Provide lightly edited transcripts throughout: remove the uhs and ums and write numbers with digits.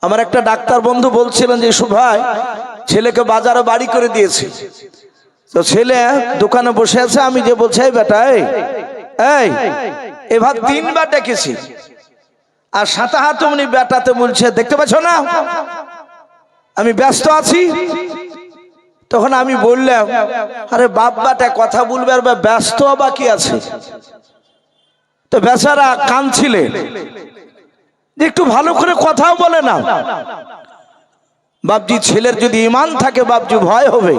আমার একটা ডাক্তার বন্ধু বলছিলেন যে ইউসুফ ভাই ছেলেকে বাজারে বাড়ি করে দিয়েছি, তো ছেলে দোকানে বসে আছে, আমি যে বলছি এই বেটা এই এবার 3 বার ডেকেছি, আর সাথে হাত উনি বেটাতে বলছে দেখতে পাচ্ছ না আমি ব্যস্ত আছি। তখন আমি বললাম আরে বাপ বেটা কথা বলবে আর ব্যস্ত বা কি আছে, তো বেচারা কাঁদছিলেন যে একটু ভালো করে কথাও বলে না। বাপজি ছেলের যদি ঈমান থাকে বাপজি ভয় হবে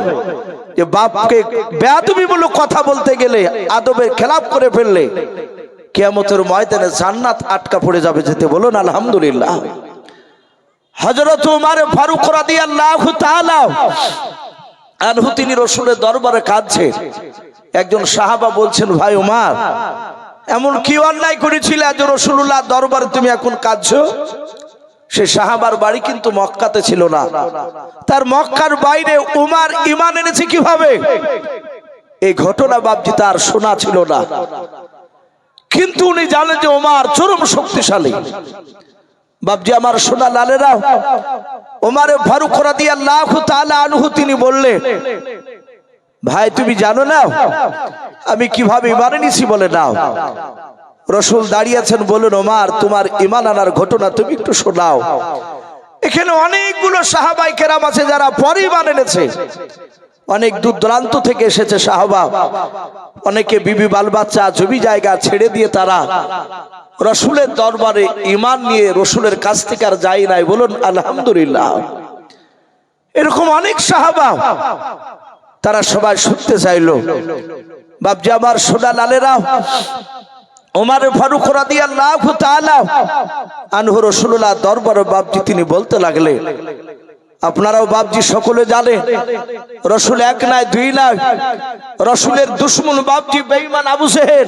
যে বাপকে বেয়াদবি বলে কথা বলতে গেলে আদবের খেলাফ করে ফেললে কিয়ামতের ময়দানে জান্নাত আটকা পড়ে যাবে, যেতে বলুন আলহামদুলিল্লাহ। হযরত উমর ফারুক রাদিয়াল্লাহু তাআলা আনহু তিনি রাসূলের দরবারে কাঁদছেন। একজন সাহাবা বলছেন ভাই উমর এমন কি অন্যায় করেছিলে যে রাসূলুল্লাহ দরবারে তুমি এখন কাঁদছো? সে সাহাবার বাড়ি কিন্তু মক্কাতে ছিল না, তার মক্কার বাইরে উমর ঈমান এনেছে কিভাবে এই ঘটনা বাপজি তার শোনা ছিল না, কিন্তু উনি জানেন যে উমর চরম শক্তিশালী। বাপজি আমার সোনা লালেরা, উমর ফারুক রাদিয়াল্লাহু তাআলা আনহু তিনি বললেন ভাই তুমি জানো না আমি কিভাবে ঈমান এনেছি? বলে নাও। রাসূল দাঁড়িয়ে আছেন, বলুন ওমর তোমার ঈমান আনার ঘটনা তুমি একটু শোনাও। এখানে অনেকগুলো সাহাবায়ে কেরাম আছে যারা পরে ঈমান এনেছে, অনেক দূর দূরান্ত থেকে এসেছে সাহাবা, অনেকে বিবি বাল বাচ্চা জমি জায়গা ছেড়ে দিয়ে তারা রাসূলের দরবারে ঈমান নিয়ে রাসূলের কাছ থেকে আর যায় নাই, বলুন আলহামদুলিল্লাহ। এরকম অনেক সাহাবা তারা সবাই শুনতে চাইলো। বাপজি আমার সোনা লালেরা, উমর ফারুক রাদিয়াল্লাহু তাআলা আনহু রাসূলুল্লাহ দরবারে বাপজি তিনি বলতে লাগলেন, আপনারাও বাপজি সকলে জানেন রাসূল এক নয় দুই নয়, রাসূলের দুশমন বাপজি বেঈমান আবু জেহেল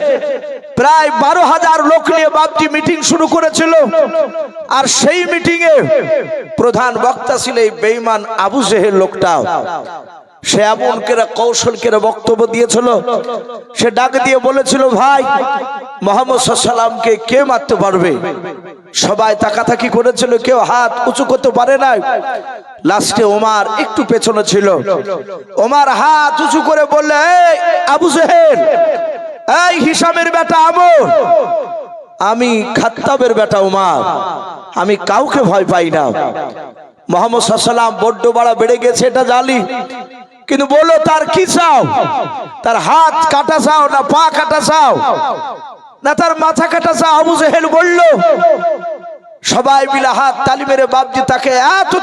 প্রায় 12,000 লোক নিয়ে বাপজি মিটিং শুরু করেছিল, আর সেই মিটিং এ প্রধান বক্তা ছিল এই বেঈমান আবু জেহেল লোকটা। সে এমন করে কৌশল করে বক্তব্য দিয়েছিল, সে ডাক দিয়ে বলেছিল ভাই মুহাম্মদ সাল্লাল্লাহু আলাইহি ওয়াসাল্লামকে কে মারতে পারবে? সবাই তাকাতাকি করেছিল, কেউ হাত উঁচু করতে পারে নাই। লাস্টে ওমর একটু পেছনে ছিল, ওমর হাত উঁচু করে বললে এই আবু জেহেল, এই হিশামের বেটা আমর, আমি খাত্তাবের বেটা ওমর, আমি কাউকে ভয় পাই না। মুহাম্মদ সাল্লাল্লাহু আলাইহি ওয়াসাল্লাম বড্ড বড় বেড়ে গেছে এটা জানি, কিন্তু বলো তার কি চাও? তার হাত কাটা চাও না পা কাটা চাও না তার মাথা কাটা চাও? আবু জেহেল বলল। সবাই মিলে হাত তালি মেরে বাপজি তাকে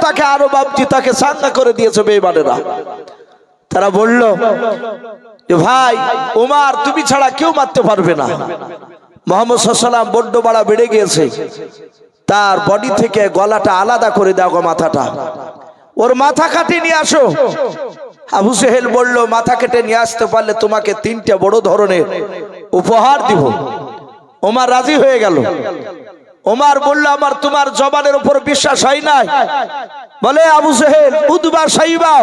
তাকে আরো বাপজি তাকে সাঙ্গা করে দিয়েছে বেঈমানেরা। তারা বলল যে ভাই ওমর তুমি ছাড়া কেউ মারতে পারবে না। মুহাম্মদ সাল্লাল্লাহু আলাইহি ওয়াসাল্লাম বড্ড বড় বেড়ে গেছে, তার বডি থেকে গলাটা আলাদা করে দাও গো, মাথাটা, ওর মাথা কাটিয়ে নিয়ে আসো। আবু জেহেল বলল মাথা কেটে নিয়ে আসতে পারলে তোমাকে 3টা বড় ধরনের উপহার দিব। ওমর রাজি হয়ে গেল। ওমর বলল আমার তোমার জবানের উপর বিশ্বাস হয় নাই? বলে আবু জেহেল উদবা সাইবা,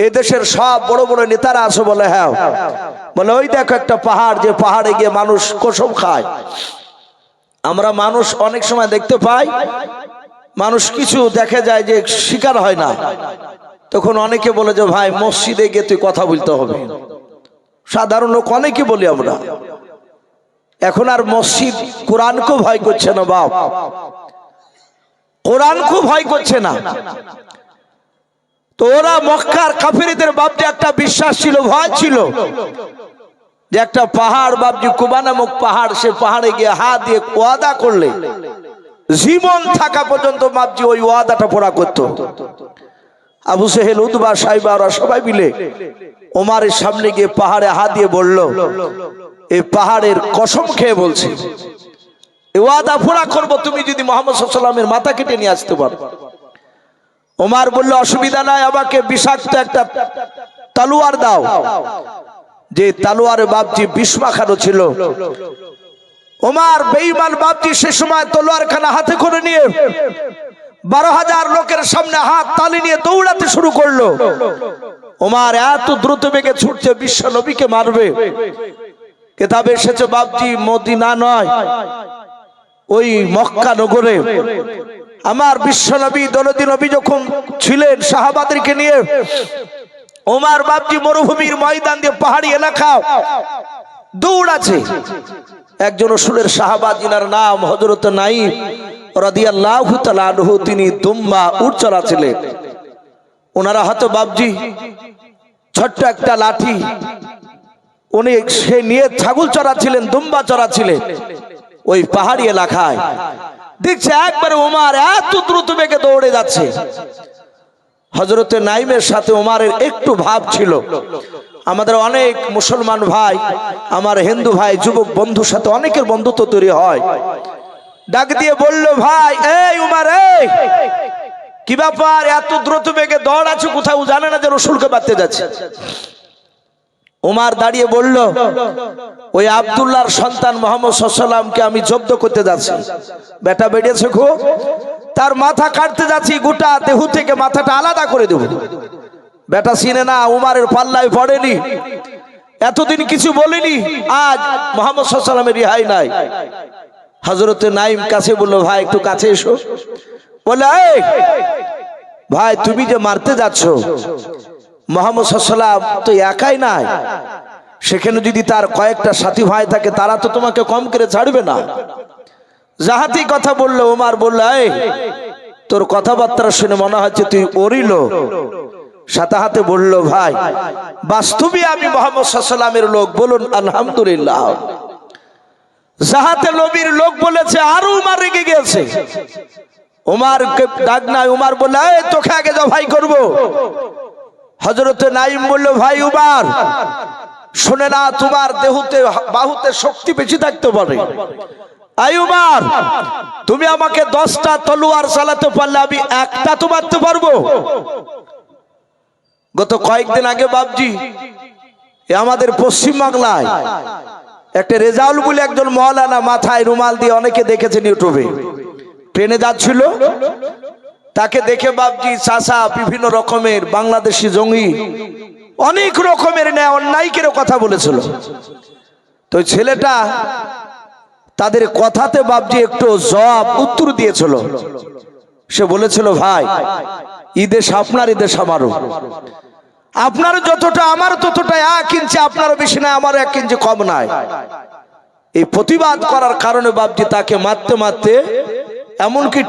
এদেশের সব বড় বড় নেতারা আছে? বলে হ্যাঁ। বলে ওই দেখো একটা পাহাড়, যে পাহাড়ে গিয়ে মানুষ কসম খায়। আমরা মানুষ অনেক সময় দেখতে পাই মানুষ কিছু দেখে যায় যে শিকার হয় না, তখন অনেকে বলে যে ভাই মসজিদে গিয়ে তুই কথা বলতে হবে। সাধারণ লোক অনেকে বলি আমরা, এখন আর মসজিদ কোরআনকে ভয় করছে না, বাপ কোরআনকে ভয় করছে না। তো ওরা মক্কার কাফিরদের বাপজি একটা বিশ্বাস ছিল, ভয় ছিল যে একটা পাহাড় বাপজি কুবা নামক পাহাড়, সে পাহাড়ে গিয়ে হাত দিয়ে ওয়াদা করলে জীবন থাকা পর্যন্ত বাপজি ওই ওয়াদাটা পুরা করতো। আবু জেহেল উতবা সাইবা ওরা সবাই মিলে ওমরের সামনে গিয়ে পাহাড়ে হাত দিয়ে বলল এই পাহাড়ের কসম খেয়ে বলছি এই ওয়াদা পুরা করব তুমি যদি মুহাম্মদ সাল্লাল্লাহু আলাইহি ওয়াসাল্লামের মাথা কেটে নিয়ে আসতে পারো। ওমর বলল অসুবিধা নাই, আমাকে বিষাক্ত একটা তলোয়ার দাও। যে তলোয়ারে বাপজি বিষ মাখানো ছিল। ওমর বেঈমান বাপজি সে সময় তলোয়ার খানা হাতে করে নিয়ে 12,000 লোকের সামনে হাত তালি নিয়ে দৌড়াতে শুরু করলো। ওমর এত দ্রুত বেগে ছুটছে বিশ্ব নবীকে মারবে। কিতাবে এসেছে বাপজি মদিনা নয় ওই মক্কা নগরে আমার বিশ্বনবী দরদি নবী যখন ছিলেন সাহাবাদেরকে নিয়ে ওমর বাপজি মরুভূমির ময়দান দিয়ে পাহাড়ি এলাকা দৌড়াচ্ছে। একজন রাসূলের সাহাবা যিনার নাম হযরত নাঈম রাদিয়াল্লাহু তাআলা আনহু, তিনি দুম্বা উট চড়াচ্ছিলেন। ওনারা হয়তো বাপজি ছোট্ট একটা লাঠি উনি সে নিয়ে ছাগল চড়াচ্ছিলেন, দুম্বা চড়াচ্ছিলেন ওই পাহাড়ি এলাকায়। দেখছে একবারে ওমর এত দ্রুত বেগে দৌড়ে যাচ্ছে। হযরতে নাঈমের সাথে ওমরের একটু ভাব ছিল। আমাদের অনেক মুসলমান ভাই, আমার হিন্দু ভাই, যুবক বন্ধুর সাথে অনেকের বন্ধুত্ব তৈরি হয়। ডাক দিয়ে বলল, ভাই এই ওমর, এই কি ব্যাপার, এত দ্রুত বেগে দৌড়াচ্ছ, কোথাও জানে না যে রাসূলকে বাঁধতে যাচ্ছে? ওমর দাঁড়িয়ে বলল, ওই আব্দুল্লাহর সন্তান মুহাম্মদ সাল্লাল্লাহু আলাইহি ওয়াসাল্লামকে আমি জব্দ করতে যাচ্ছি। বেটা বেরিয়েছে খুব, তার মাথা কাটতে যাচ্ছি, গোটা দেহ থেকে মাথাটা আলাদা করে দেব। বেটা চিনে না, উমারের পাল্লায় পড়েনি, এতদিন কিছু বলেনি, আজ মুহাম্মদ সাল্লাল্লাহু আলাইহি ওয়াসাল্লামের রিহাই নাই। হযরতে নাঈম কাছে বলল, ভাই একটু কাছে এসো। বলে, এই ভাই তুমি যে মারতে যাচ্ছ, মুহাম্মদ সাল্লাল্লাহু আলাইহি ওয়াসাল্লাম তো একাই নাই, সেখানে যদি তার কয়েকটা সাথী ভাই থাকে তারা তো তোমাকে কম করে ছাড়বে না। যাহাতেই কথা বললো, ওমর বলল, এই তোর কথাবার্তা শুনে মনে হচ্ছে তুই ওরই লোক। সাথে হাতে বলল, ভাই বাস্তবে আমি মুহাম্মদ সাল্লাল্লাহু আলাইহি ওয়াসাল্লামের লোক, বলুন আলহামদুলিল্লাহ। যাহাতে নবীর লোক বলেছে, আরো ওমর রেগে গেছে। ওমরকে ডাক নাই, ওমর বলল, এই তোকে আগে জবাই করব। হযরতে নাঈম বলল, ভাই ওমর শুনে না, তোমার দেহতে বাহুতে শক্তি বেশি থাকতে পারে। আই ওমর, তুমি আমাকে 10টা তলোয়ার চালাতে পারলে আমি একটা তো মারতে পারবো। গত কয়েকদিন আগে বাপজি আমাদের পশ্চিম বাংলায় একটা রেজাউল বলে একজন মাওলানা, মাথায় রুমাল দিয়ে অনেকে দেখেছেন ইউটিউবে, ট্রেনে যাচ্ছিল, তাকে দেখে বাপজি চাচা বিভিন্ন রকমের বাংলাদেশি জঙ্গি অনেক রকমের ন্যায় অন্যায়কের কথা বলেছিল। তো ছেলেটা তাদের কথাতে বাপজি একটু জবাব উত্তর দিয়েছিল। সে বলেছিল, ভাই ঈদেশ আপনার, ঈদেশ আমারও, আপনার যতটা আমার ততটা 1 ইঞ্চি আপনারও বেশি নাই, আমারও 1 ইঞ্চি কম নাই। এই প্রতিবাদ করার কারণে বাপজি তাকে মারতে মারতে এমনকি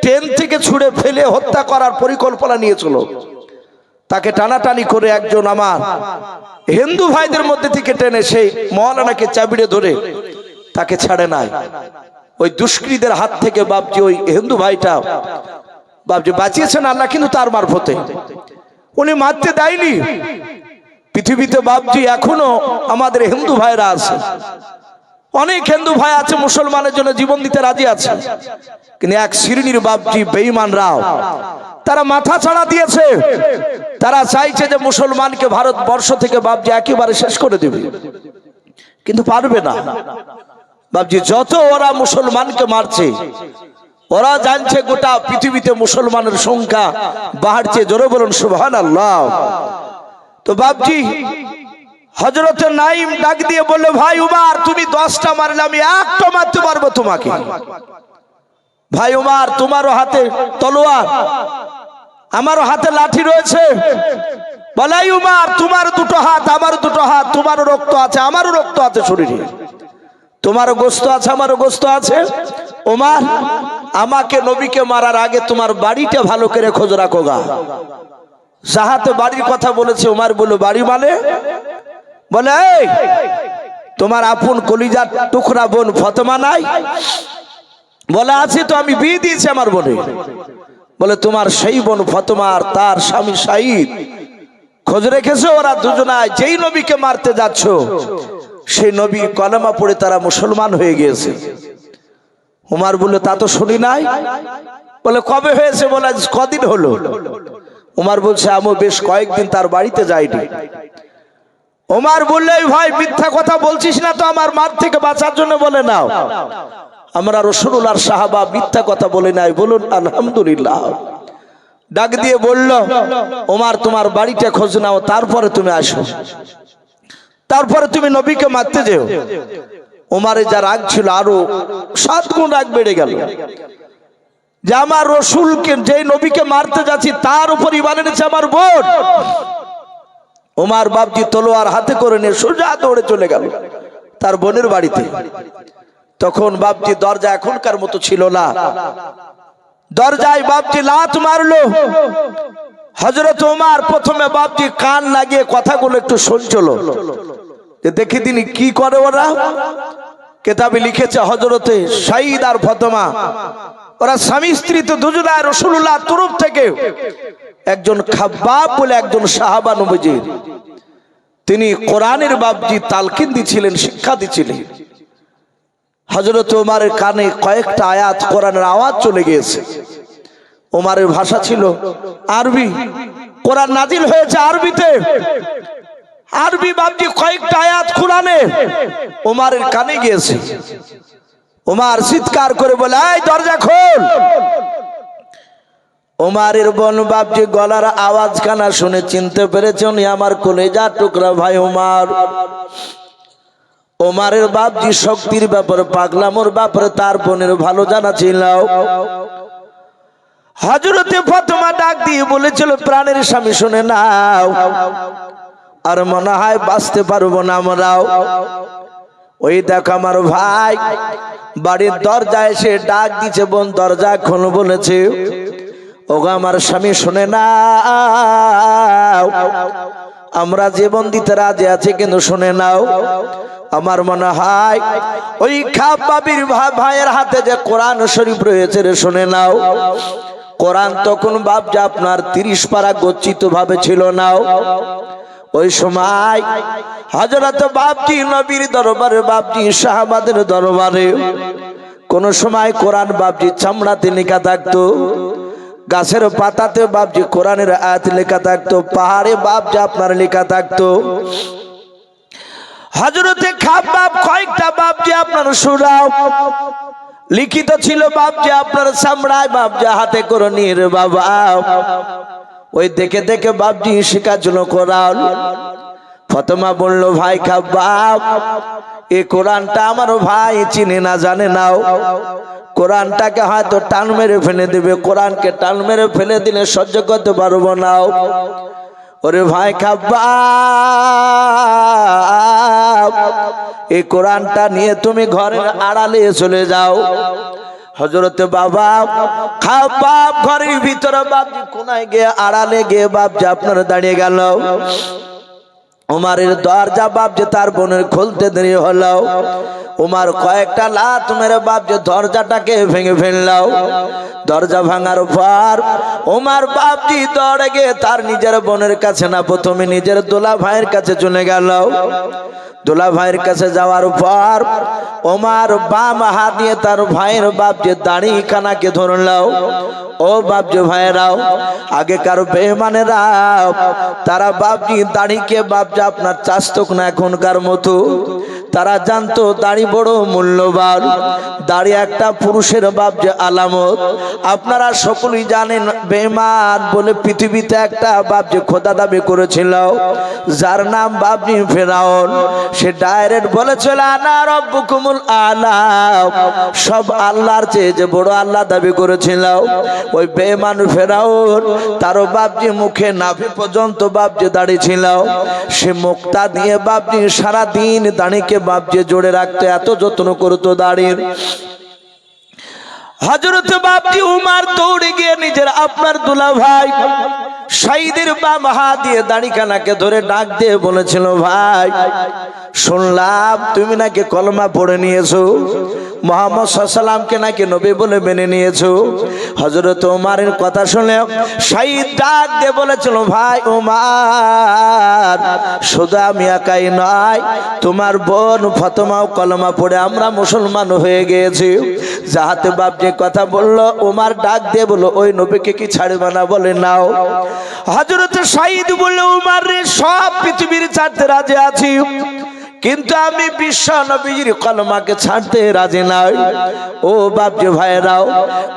ট্রেন থেকে ছুঁড়ে ফেলে হত্যা করার পরিকল্পনা নিয়েছিল। তাকে টানাটানি করে একজন আমার হিন্দু ভাইদের মধ্যে থেকে টেনে সেই মাওলানাকে চাবিড়ে ধরে তাকে ছাড়ে নাই। ওই দুষ্কৃতীদের হাত থেকে বাপজি ওই হিন্দু ভাইটা বাপজি বাঁচিয়েছেন আল্লাহ, কিন্তু তার মারফতে উনি মারতে দেয়নি। পৃথিবীতে বাপজি এখনো আমাদের হিন্দু ভাইরা আছে, অনেক হিন্দু ভাই আছে মুসলমানের জন্য জীবন দিতে রাজি আছে, কিন্তু এক শ্রেণীর বাপজি বেঈমানরাও তারা মাথা ছাড়া দিয়েছে। তারা চাইছে যে মুসলমানকে ভারতবর্ষ থেকে বাপজি একেবারে শেষ করে দেবে, কিন্তু পারবে না। বাপজি যত ওরা মুসলমানকে মারছে, ওরা জানছে গোটা পৃথিবীতে মুসলমানের সংখ্যা বাড়ছে। জোরে বলুন সুবহানাল্লাহ। তো বাপজি হযরতে নাঈম ডাক দিয়ে বলল, ভাই ওমর তুমি 10টা মারলে আমি একটা মারতে পারবো তোমাকে। ভাই ওমর তোমারও হাতে তলোয়ার, আমারও হাতে লাঠি রয়েছে। বলে, ওমর তোমার 2টো হাত, আমারও 2টো হাত, তোমারও রক্ত আছে আমারও রক্ত আছে শরীরে, তোমারও গোশত আছে আমারও গোশত আছে। ওমর আমাকে নবীকে মারার আগে তোমার বাড়িটা ভালো করে খোঁজ রাখো গা। যাহাতে বাড়ির কথা বলেছে, ওমর বলল, বাড়ি মানে? বলে, এই তোমার আপন কলিজার টুকরা বোন ফাতেমা নাই? বলে, আছে তো, আমি বিয়ে দিয়েছি আমার বোনে। বলে, তোমার সেই বোন ফাতেমা আর তার স্বামী শাহিদ খোঁজ রেখেছো? ওরা দুজনায় যেই নবীকে মারতে যাচ্ছ সেই নবী কলেমা পড়ে তারা মুসলমান হয়ে গিয়েছে। ওমর বলল, তা তো শুনি নাই। বলে, কবে হয়েছে? বলে, কদিন হলো। ওমর বলছে, আমি বেশ কয়েকদিন তার বাড়িতে যাইনি। ওমর বললে, ভাই মিথ্যা কথা বলছিস না তো আমার মার থেকে বাঁচার জন্য? বলে, নাও, আমরা রাসূলুল্লাহর সাহাবা মিথ্যা কথা বলে নাই, বলুন আলহামদুলিল্লাহ। ডাক দিয়ে বলল, ওমর তোমার বাড়িটা খোঁজ নাও, তারপরে তুমি আসো, তারপরে তুমি নবীকে মারতে যেও। ওমরের যা রাগ ছিল আরো 7 গুণ রাগ বেড়ে গেল। যে আমার রসুলকে, যে নবীকে মারতে যাচ্ছি তার উপর ঈমান এনেছে আমার বোন। ওমর বাপজি তলোয়ার হাতে করে নিয়ে সোজা দৌড়ে চলে গেল তার বোনের বাড়িতে। তখন বাপজি দরজা এখনকার মতো ছিল না, দরজায় বাপজি লাথ মারলো। হযরত ওমর প্রথমে বাপজি কান লাগিয়ে কথাগুলো একটু শুনছিল, দেখি তিনি কি করে। ওরা কেতাবে লিখেছে হযরতে সাঈদ আর ফাতেমা, ওরা স্বামী স্ত্রী তো দুজনায় রাসূলুল্লাহ তরফ থেকে একজন খাব্বাব বলে একজন সাহাবা নবীজি, তিনি কোরআনের বাপজি তালকিন দিছিলেন, শিক্ষা দিছিলেন। হযরত ওমরের কানে কয়েকটা আয়াত কোরআনের আওয়াজ চলে গিয়েছে। ওমরের ভাষা ছিল আরবি, কোরআন নাজিল হয়েছে আরবিতে। আরবি বাপজি কয়েকটা আয়াত কোরআনে ওমরের কানে গিয়েছে। ওমর চিৎকার করে বলে, এই দরজা খোল। ওমরের বোন বাপজি গলার আওয়াজ কানা শুনে চিনতে পেরেছে উনি আমার কলেজার টুকরা ভাই ওমর। ওমরের বাপজি শক্তির ব্যাপারে, পাগলামোর ব্যাপারে তার বোনের ভালো জানা ছিল। হযরতে ফাতেমা ডাক দিয়ে বলেছিল, প্রাণের স্বামী শুনে নাও, আর মনে হয় বাঁচতে পারবো না আমরাও। ওই দেখ আমার ভাই বাড়ির দরজায় এসে ডাক দিচ্ছে, বোন দরজা খোল বলেছে। ওগো আমার স্বামী শুনে নাও, আমরা জীবন দিতে রাজি আছি, কিন্তু শুনে নাও, আমার মনে হয় ওই খাব্বাবের ভাইয়ের হাতে যে কোরআন শরীফ রয়েছে রে, শুনে নাও। কোরআন তখন বাপজি আপনার 30 পারা গচ্ছিত ভাবে ছিল নাও। ওই সময় হযরত বাপজি নবীর দরবারে, বাপজি সাহাবাদের দরবারে কোন সময় কোরআন বাপজি চামড়াতে লেখা থাকতো, গাছের পাতাতে বাপজি কোরআনের আয়াত লেখা থাকতো, পাহাড়ে বাপজি আপনার লেখা থাকতো। হযরতে খাব্বাব কয়েকটা বাপজি আপনার সুরাও লিখিত ছিল বাপজি আপনার চামড়ায়, বাপজি হাতে করে নিয়ে রে বাবা। ওই দেখে দেখে বাপজি শিখাচ্ছিল কোরআন। ফাতেমা বলল, ভাই খাব্বাব, এই কোরআনটা আমার ভাই চিনে না, জানে নাও। কোরআনটাকে হয়তো টান মেরে ফেলে দেবে, কোরআনকে টান মেরে ফেলে দিলে সহ্য করতে পারবো নাও। ওরে ভাই খাব্বাব, এই কোরআনটা নিয়ে তুমি ঘরের আড়ালে চলে যাও। হযরতে বাবা খাব্বাব ঘরের ভিতরে বাপজি কোনায় গিয়ে আড়ালে গিয়ে বাপজি আপনার দাঁড়িয়ে গেল। ওমরের দরজা বাপজি তার বোনের খুলতে দেরি হলো। ওমর কয়েকটা লাথ মেরে বাপজি দরজাটাকে ভেঙে ফেললো। দরজা ভাঙার পর ওমর বাপজি দৌড়ে গিয়ে তার নিজের বোনের কাছে না, প্রথমে নিজের দোলা ভাইয়ের কাছে চলে গেল। দোলা ভাইয়ের কাছে যাওয়ার পর ওমর বাম হাত দিয়ে তার ভাইয়ের বাপজি দাড়ি কানাকে ধরলো। ও বাপজি ভাইয়েরাও, আগেকার বেঈমানেরাও তারা বাপজি দাড়িকে বাপজি আপনার চাস্তক না এখনকার মতো। তারা জানতো দাড়ি বড় মূল্যবান, দাড়ি একটা পুরুষের বাপজি আলামত। আপনারা সকলেই জানেন বেঈমান বলে পৃথিবীতে একটা বাপজি খোদা দাবি করেছিল, যার নাম বাপজি ফেরাউন। সে ডাইরেক্ট বলেছিল, আনা রব্বুকুমুল আলা, সব আল্লাহর চেয়ে যে বড় আল্লাহ দাবি করেছিল। ওই বেঈমান ফেরাউন তার বাপজি মুখে নাভি পর্যন্ত বাপজি দাড়ি ছিল। সে মুখটা দিয়ে বাপজি সারা দিন দাড়িকে বাপজি জোড়ে রাখতে এত যত্ন করতো দাড়ির। হযরত বাপজি উমর দৌড়ে গিয়ে নিজের আপনার দুলা ভাই সাঈদের বাম হাত দিয়ে দাড়িখানাকে ধরে ডাক দিয়ে বলেছিল, ভাই শুনলাম তুমি নাকি কলমা পড়ে নিয়েছো, মুহাম্মদ সাল্লাল্লাহু আলাইহি সাল্লামকে নাকি নবী বলে মেনে নিয়েছো। হযরত ওমরের কথা শুনে সাঈদ ডাক দিয়ে বলেছিল, ভাই ওমর, শুধু আমি একাই নয়, তোমার বোন ফাতেমাও কলমা পড়ে আমরা মুসলমান হয়ে গিয়েছি। যাহাতে বাপ যে কথা বললো, ওমর ডাক দিয়ে বলল, ওই নবীকে কি ছাড়বে না? বলে নাও। হযরত সাঈদ বলল, ওমর রে, সব পৃথিবীর ছাড়তে রাজি আছি, কিন্তু আমি বিশ্ব নবীর কলমাকে ছাড়তে রাজি নাই। ও বাপ যে ভাইরাও,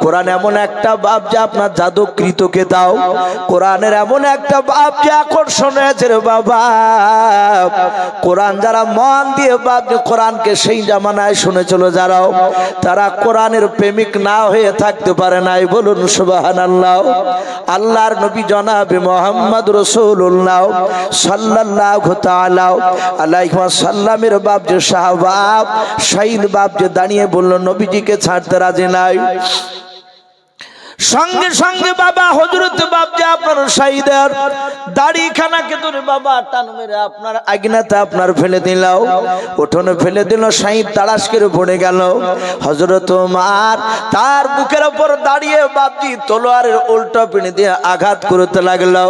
কোরআন এমন একটা বাপ যে আপনার জাদুকৃতকে দাও, কোরআনের এমন একটা বাপ যে আকর্ষণ হয়েছে রে বাবা। কোরআন যারা মন দিয়ে বাপ যে কোরআনকে সেই জামানায় শুনে চলে যারাও, তারা কোরআনের প্রেমিক না হয়ে থাকতে পারে নাই। বলুন সুবহানাল্লাহ। আল্লাহর নবী জনাবে মুহাম্মদ রাসূলুল্লাহ সাল্লাল্লাহু তাআলা আলাইহি ওয়াসাল্লামের বাপ যে সাহাবা শহীদ বাপ যে দাঁড়িয়ে বলল নবীজিকে ছাড়তে রাজি নাই। সঙ্গে সঙ্গে বাবা হযরত বাপ যে আপনার শহীদের দাড়িখানাকে ধরে বাবা টান মেরে আপনার আগনাতে আপনার ফেলে দিলাও, উঠোনে ফেলে দিল। শহীদ তাড়াশ করে পড়ে গেল। হযরত ওমর তার বুকের উপর দাঁড়িয়ে বাপজি তলোয়ারের উল্টো পিনে দিয়ে আঘাত করতে লাগলো।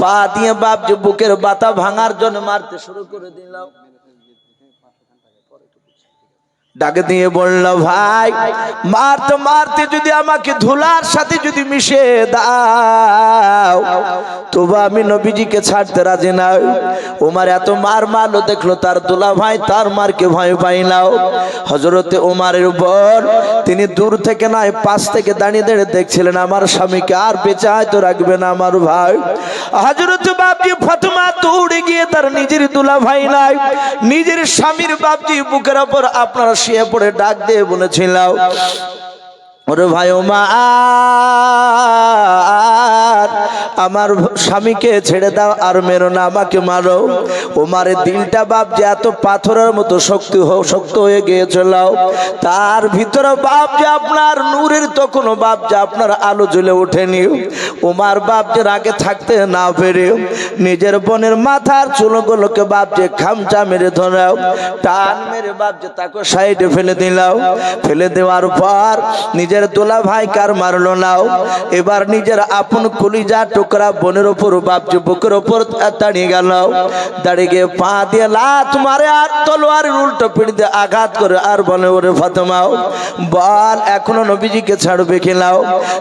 পা দিয়ে বাপ যে বুকের বাতা ভাঙার জন্য মারতে শুরু করে দিল। ডাকে দিয়ে বলল, ভাই মারতে মারতে যদি আমাকে ধুলার সাথে যদি মিশে দাও তবু আমি নবীজিকে ছাড়তে রাজি না। ওমর এত মার মারলো, দেখলো তার দুলা ভাই তার মারকে ভয় পাইলাও। হযরতে ওমরের উপর তিনি দূর থেকে নয় পাশ থেকে দাঁড়িয়ে দাঁড়িয়ে দেখছিলেন আমার স্বামীকে আর বেঁচে হয়তো রাখবে না আমার ভাই। হযরতে বাপজি ফাতেমা দৌড়ে গিয়ে তার নিজের দুলা ভাই নাই নিজের স্বামীর বাপজি বুকের উপর আপনার শুয়ে পড়ে ডাক দিয়ে বলেছিল, ওরে ভাই ওমর আমার স্বামীকে ছেড়ে দাও আর মেরো না, আমাকে মারো। ওমরের দিলটা বাপ যে এত পাথরের মতো শক্ত হয়ে গিয়েছিল, তার ভিতরে বাপ যে আপনার নূরের তো কোনো বাপ যে আপনার আলো জ্বলে ওঠেনি। ওমর বাপ যে রাগে থাকতে না পেরে নিজের বোনের মাথার চুলগুলোকে বাপ যে খামচা মেরে ধরাও, টান মেরে বাপ যে তাকে সাইডে ফেলে দিলাও। ফেলে দেওয়ার পর নিজের দোলা ভাই কার মারলো নাও, এবার নিজের আপন কলিজা টুকরা বোনের উপর বাপ যে বুকের উপর দাঁড়িয়ে গেল। দাঁড়িয়ে গিয়ে পা দিয়ে লাত মারে আর তলোয়ারের উল্টো পিঠ দিয়ে আঘাত করে আর বলে, ওরে ফাতেমা বল এখনো নবীজিকে ছাড়বে কিনাও?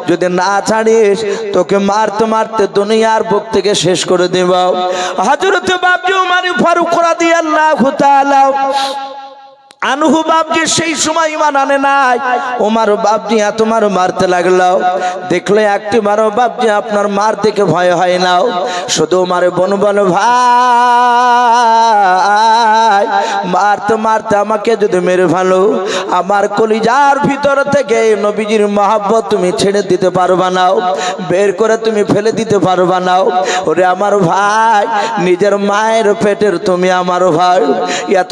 যদি না ছাড়িস তোকে মারতে মারতে দুনিয়ার বুক থেকে শেষ করে দেব। হযরত বাপজি ওমর ফারুক রাদিয়াল্লাহু তাআলা আনহু বাপজি সেই সময় ঈমান আনে নাই। ওমর বাপজি তোমার মারতে লাগলো, দেখলে একটি মারো বাপজি আপনার মার দেখে ভয় হয় না। শুধু মারে বোন বলো, ভাই মারতে মারতে আমাকে যদি মেরে ফেলো আমার কলিজার ভিতর থেকে নবীজির মহব্বত তুমি ছেড়ে দিতে পারবা না, বের করে তুমি ফেলে দিতে পারবা না। ওরে আমার ভাই নিজের মায়ের পেটের তুমি আমার ভাই, এত